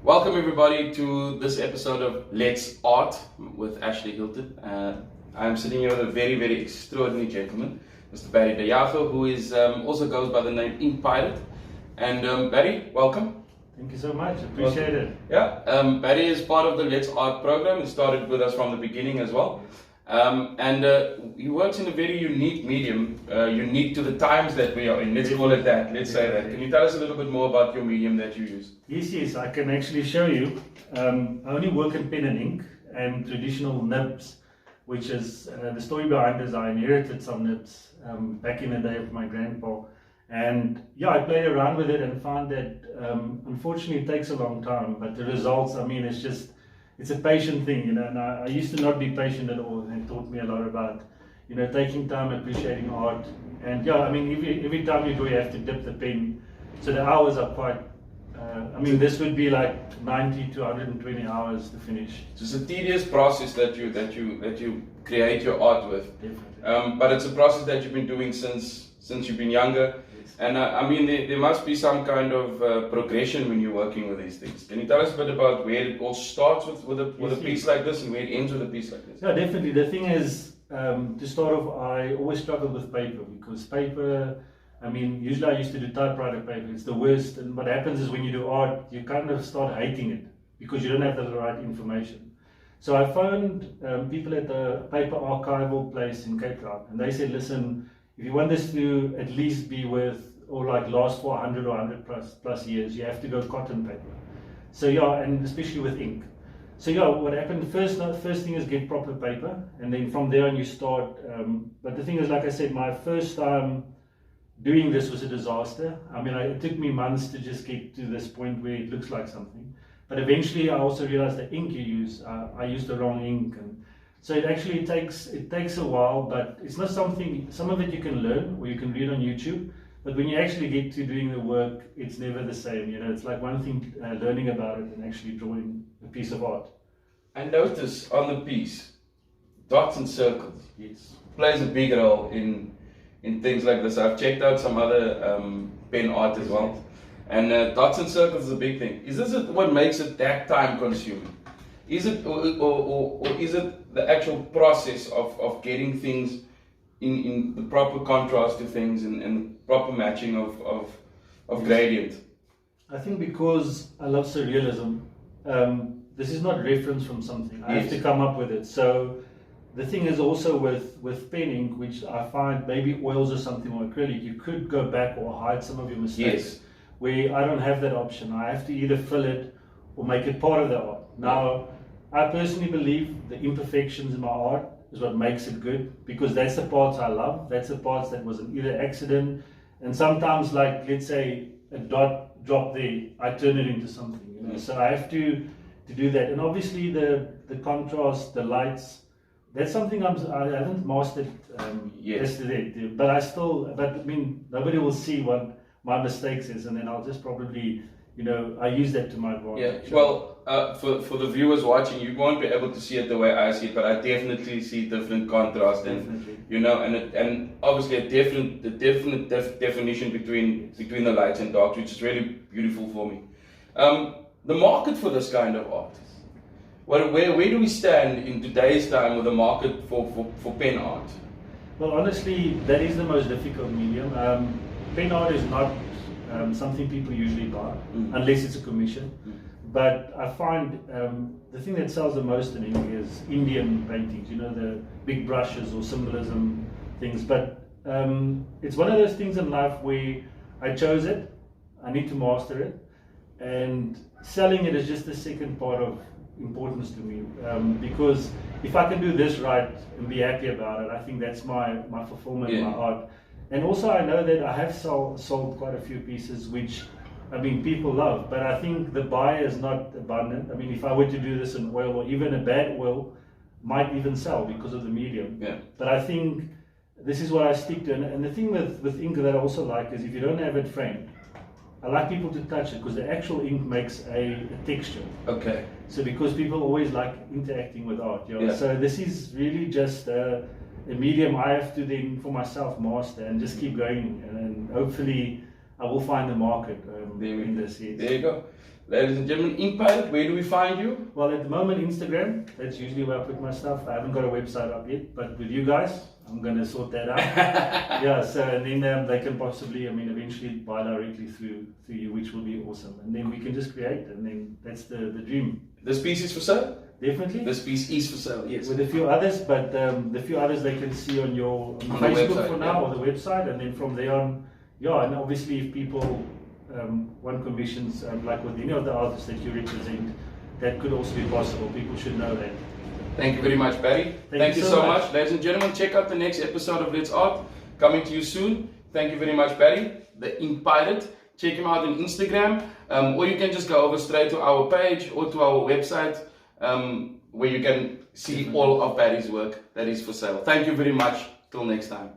Welcome everybody to this episode of Let's Art with Ashley Hilton. I'm sitting here with a very extraordinary gentleman, Mr. Barry De Jager, who is also goes by the name Ink Pirate. And Barry, welcome. Thank you so much, appreciate it. Yeah, Barry is part of the Let's Art program. He started with us from the beginning as well. He works in a very unique medium, unique to the times that we are in. Let's call it that. Let's say that. Can you tell us a little bit more about your medium that you use? Yes, I can actually show you. I only work in pen and ink and traditional nibs, which is the story behind this. I inherited some nibs back in the day of my grandpa. And yeah, I played around with it and found that unfortunately it takes a long time, but the results, it's a patient thing, and I used to not be patient at all, and it taught me a lot about, taking time, appreciating art. And yeah, every time you do, you have to dip the pen, so the hours are quite, this would be like 90 to 120 hours to finish. So it's a tedious process that you create your art with. Definitely. But it's a process that you've been doing since you've been younger. And there must be some kind of progression when you're working with these things. Can you tell us a bit about where it all starts with a piece like this and where it ends with a piece like this? Yeah, definitely. The thing is, to start off, I always struggled with paper because paper, usually I used to do typewriter paper. It's the worst. And what happens is when you do art, you kind of start hating it because you don't have the right information. So I phoned people at the paper archival place in Cape Town, and they said, listen, if you want this to at least be last for 100 or 100 plus years, you have to go cotton paper. So yeah, and especially with ink. So yeah, what happened first thing is get proper paper, and then from there on you start. But the thing is, like I said, my first time doing this was a disaster. It took me months to just get to this point where it looks like something. But eventually I also realized the ink you use, I used the wrong ink. And so it actually takes a while, but it's not something, some of it you can learn or you can read on YouTube, but when you actually get to doing the work, it's never the same. It's like one thing learning about it and actually drawing a piece of art. I notice on the piece, dots and circles. Yes. Plays a big role in things like this. I've checked out some other pen art as well. And dots and circles is a big thing. Is this what makes it that time consuming? Is it or is it the actual process of getting things in the proper contrast to things and proper matching of gradient? I think because I love surrealism, this is not reference from something. I have to come up with it. So the thing is also with pen ink, which I find maybe oils or something or acrylic, you could go back or hide some of your mistakes. Yes. Where I don't have that option. I have to either fill it or make it part of the art. Now, I personally believe the imperfections in my art is what makes it good, because that's the parts I love. That's the parts that was an either accident, and sometimes, like, let's say a dot drop there, I turn it into something. So I have to do that. And obviously the contrast, the lights, that's something I haven't mastered yesterday. But nobody will see what my mistakes is, and then I'll just probably, I use that to my advantage. Yeah, well, for the viewers watching, you won't be able to see it the way I see it, but I definitely see different contrast, and obviously a definite definition between the lights and darks, which is really beautiful for me. The market for this kind of art, where do we stand in today's time with the market for pen art? Well, honestly, that is the most difficult medium. Pen art is not something people usually buy, unless it's a commission. But I find the thing that sells the most in India is Indian paintings, the big brushes or symbolism things. But it's one of those things in life where I chose it, I need to master it, and selling it is just the second part of importance to me. Because if I can do this right and be happy about it, I think that's my fulfillment, my art. And also I know that I have sold quite a few pieces which people love, but I think the buy is not abundant. If I were to do this in oil, or even a bad oil might even sell because of the medium. Yeah. But I think this is what I stick to. And the thing with ink that I also like is if you don't have it framed, I like people to touch it because the actual ink makes a texture. Okay. So because people always like interacting with art. So this is really just a medium I have to then for myself master and just keep going, and hopefully I will find the market in this. Yes. There you go. Ladies and gentlemen, Impilot, where do we find you? Well, at the moment, Instagram. That's usually where I put my stuff. I haven't got a website up yet, but with you guys, I'm going to sort that out. Yeah, so and then they can possibly, eventually buy directly through you, which will be awesome. And then we can just create, and then that's the dream. This piece is for sale? Definitely. This piece is for sale, yes. With a few others, but the few others they can see on your Facebook website, for now, or the website, and then from there on, yeah, and obviously if people want commissions, like with any of the artists that you represent, that could also be possible. People should know that. Thank you very much, Barry. Thank you so much. Ladies and gentlemen, check out the next episode of Let's Art, coming to you soon. Thank you very much, Barry, the Ink Pirate. Check him out on Instagram, or you can just go over straight to our page or to our website, where you can see all of Barry's work that is for sale. Thank you very much. Till next time.